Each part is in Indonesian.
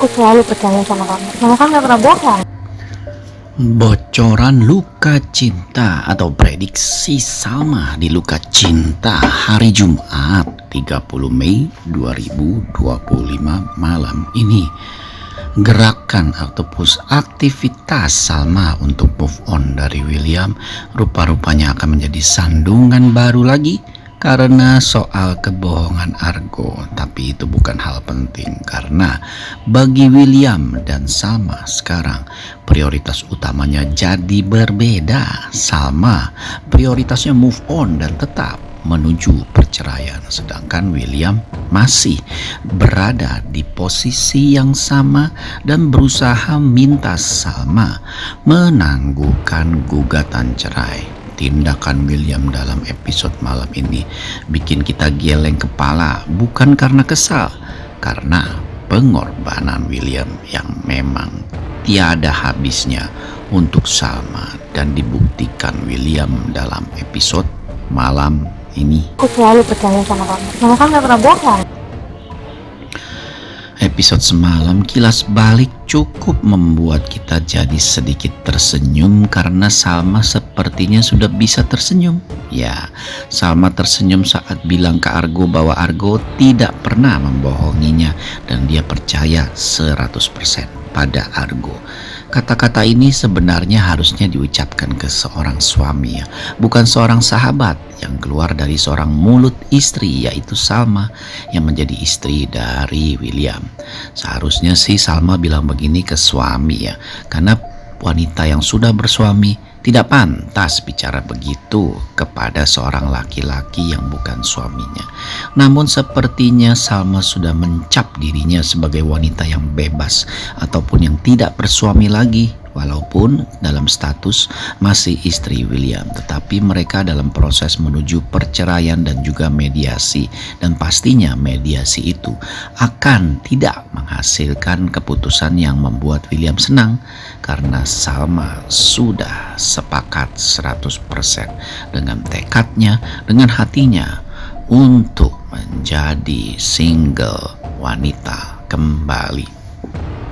Aku selalu percaya sama kamu. Mama kan gak pernah bohong. Bocoran luka cinta atau prediksi Salma di luka cinta hari Jumat 30 Mei 2025 malam ini. Gerakan ataupun aktivitas Salma untuk move on dari William rupa-rupanya akan menjadi sandungan baru lagi karena soal kebohongan Argo. Tapi itu bukan hal penting karena bagi William dan Salma sekarang prioritas utamanya jadi berbeda. Salma prioritasnya move on dan tetap menuju perceraian, sedangkan William masih berada di posisi yang sama dan berusaha minta Salma menangguhkan gugatan cerai. Tindakan William dalam episode malam ini bikin kita geleng kepala, bukan karena kesal, karena pengorbanan William yang memang tiada habisnya untuk Salma, dan dibuktikan William dalam episode malam ini. Aku selalu percaya sama kamu. Mama kan gak pernah bohong. Episode semalam kilas balik cukup membuat kita jadi sedikit tersenyum karena Salma sepertinya sudah bisa tersenyum. Ya, Salma tersenyum saat bilang ke Argo bahwa Argo tidak pernah membohonginya dan dia percaya 100% pada Argo. Kata-kata ini sebenarnya harusnya diucapkan ke seorang suami, ya, bukan seorang sahabat, yang keluar dari seorang mulut istri, yaitu Salma yang menjadi istri dari William. Seharusnya sih Salma bilang begini ke suami, ya, karena wanita yang sudah bersuami tidak pantas bicara begitu kepada seorang laki-laki yang bukan suaminya. Namun sepertinya Salma sudah mencap dirinya sebagai wanita yang bebas ataupun yang tidak bersuami lagi, walaupun dalam status masih istri William. Tetapi mereka dalam proses menuju perceraian dan juga mediasi, dan pastinya mediasi itu akan tidak menghasilkan keputusan yang membuat William senang, karena Salma sudah sepakat 100% dengan tekadnya, dengan hatinya untuk menjadi single wanita kembali.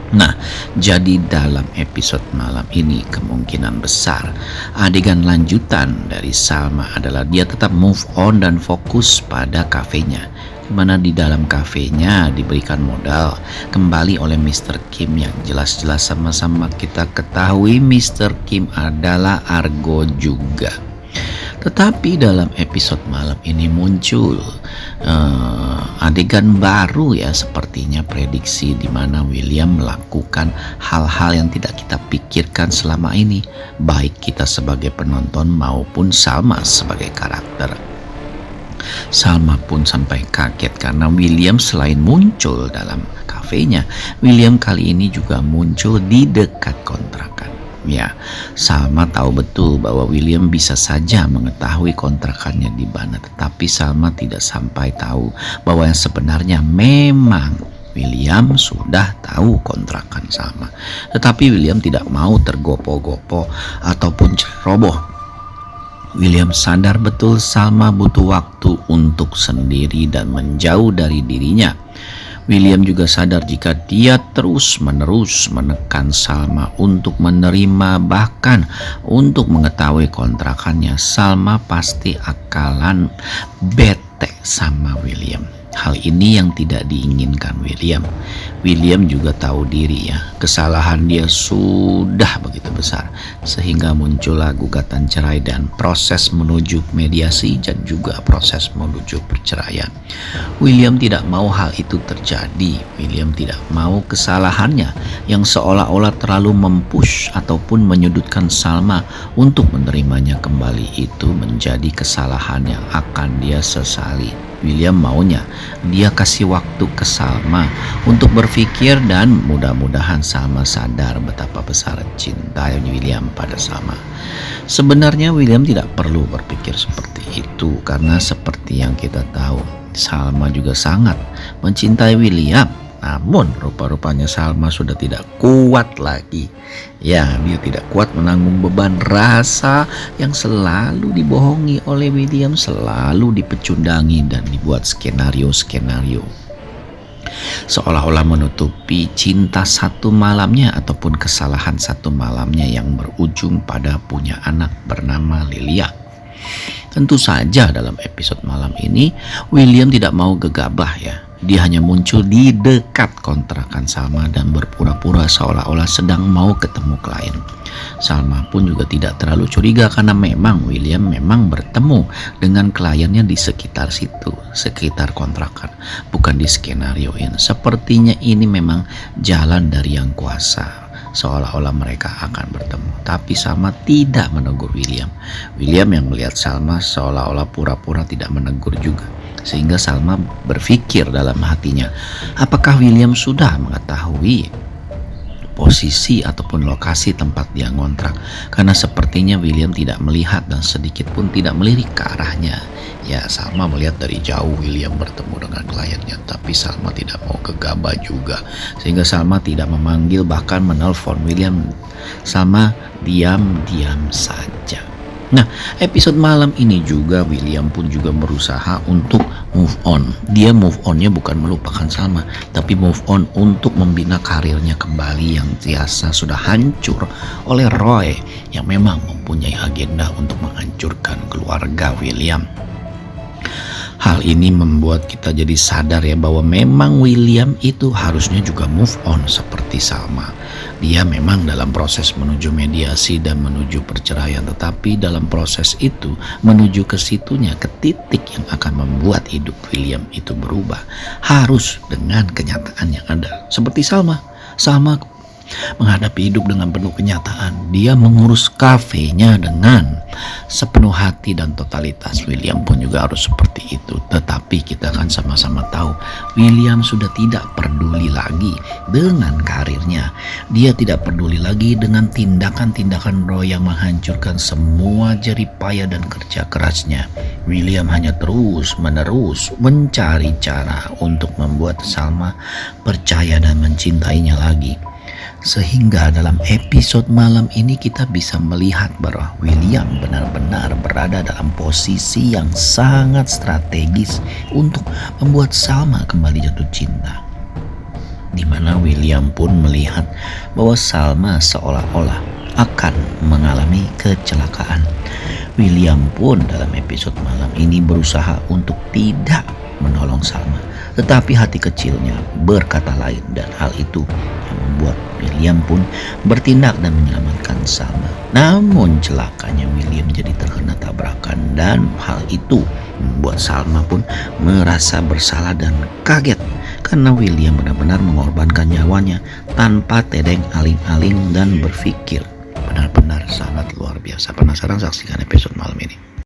Nah, jadi dalam episode malam ini kemungkinan besar adegan lanjutan dari Salma adalah dia tetap move on dan fokus pada kafenya, di mana di dalam kafenya diberikan modal kembali oleh Mr. Kim yang jelas-jelas sama-sama kita ketahui Mr. Kim adalah Argo juga. Tetapi dalam episode malam ini muncul adegan baru, ya, sepertinya prediksi di mana William melakukan hal-hal yang tidak kita pikirkan selama ini, baik kita sebagai penonton maupun Salma sebagai karakter. Salma pun sampai kaget karena William selain muncul dalam kafenya, William kali ini juga muncul di dekat kontrakan. Ya, Salma tahu betul bahwa William bisa saja mengetahui kontrakannya di mana, tetapi Salma tidak sampai tahu bahwa yang sebenarnya memang William sudah tahu kontrakan Salma. Tetapi William tidak mau tergopoh-gopoh ataupun ceroboh. William sadar betul Salma butuh waktu untuk sendiri dan menjauh dari dirinya. William juga sadar jika dia terus-menerus menekan Salma untuk menerima bahkan untuk mengetahui kontrakannya, Salma pasti akan bete sama William. Hal ini yang tidak diinginkan William. William juga tahu diri, ya, kesalahan dia sudah begitu besar sehingga muncullah gugatan cerai dan proses menuju mediasi dan juga proses menuju perceraian. William tidak mau hal itu terjadi. William tidak mau kesalahannya yang seolah-olah terlalu mempush ataupun menyudutkan Salma untuk menerimanya kembali itu menjadi kesalahan yang akan dia sesali. William maunya dia kasih waktu ke Salma untuk berpikir, dan mudah-mudahan Salma sadar betapa besar cinta William pada Salma. Sebenarnya William tidak perlu berpikir seperti itu karena seperti yang kita tahu, Salma juga sangat mencintai William. Namun rupa-rupanya Salma sudah tidak kuat lagi. Ya, dia tidak kuat menanggung beban rasa yang selalu dibohongi oleh William, selalu dipecundangi dan dibuat skenario-skenario. seolah-olah menutupi cinta satu malamnya ataupun kesalahan satu malamnya yang berujung pada punya anak bernama Lilia. Tentu saja dalam episode malam ini William tidak mau gegabah ya. Dia hanya muncul di dekat kontrakan Salma dan berpura-pura seolah-olah sedang mau ketemu klien. Salma pun juga tidak terlalu curiga karena memang William memang bertemu dengan kliennya di sekitar situ, sekitar kontrakan, bukan di skenarioin. Sepertinya ini memang jalan dari yang kuasa, seolah-olah mereka akan bertemu. Tapi Salma tidak menegur William. William yang melihat Salma seolah-olah pura-pura tidak menegur juga. Sehingga Salma berpikir dalam hatinya, apakah William sudah mengetahui posisi ataupun lokasi tempat dia ngontrak? Karena sepertinya William tidak melihat dan sedikit pun tidak melirik ke arahnya. Ya, Salma melihat dari jauh William bertemu dengan kliennya, tapi Salma tidak mau gegabah juga. Sehingga Salma tidak memanggil bahkan menelpon William. Salma diam-diam saja. Nah, episode malam ini juga William pun juga berusaha untuk move on. Dia move onnya bukan melupakan Salma, tapi move on untuk membina karirnya kembali yang biasa sudah hancur oleh Roy yang memang mempunyai agenda untuk menghancurkan keluarga William. Hal ini membuat kita jadi sadar ya bahwa memang William itu harusnya juga move on seperti Salma. Dia memang dalam proses menuju mediasi dan menuju perceraian, tetapi dalam proses itu menuju ke situnya, ke titik yang akan membuat hidup William itu berubah, harus dengan kenyataan yang ada. Seperti Salma menghadapi hidup dengan penuh kenyataan. Dia mengurus kafenya dengan sepenuh hati dan totalitas. William pun juga harus seperti itu. Tetapi kita kan sama-sama tahu William sudah tidak peduli lagi dengan karirnya. Dia tidak peduli lagi dengan tindakan-tindakan Roy yang menghancurkan semua jerih payah dan kerja kerasnya. William hanya terus-menerus mencari cara untuk membuat Salma percaya dan mencintainya lagi. Sehingga dalam episode malam ini kita bisa melihat bahwa William benar-benar berada dalam posisi yang sangat strategis untuk membuat Salma kembali jatuh cinta. Di mana William pun melihat bahwa Salma seolah-olah akan mengalami kecelakaan. William pun dalam episode malam ini berusaha untuk tidak menolong Salma, tetapi hati kecilnya berkata lain, dan hal itu yang membuat William pun bertindak dan menyelamatkan Salma. Namun celakanya William jadi terkena tabrakan, dan hal itu membuat Salma pun merasa bersalah dan kaget karena William benar-benar mengorbankan nyawanya tanpa tedeng aling-aling dan berpikir. Benar-benar sangat luar biasa. Penasaran? Saksikan episode malam ini.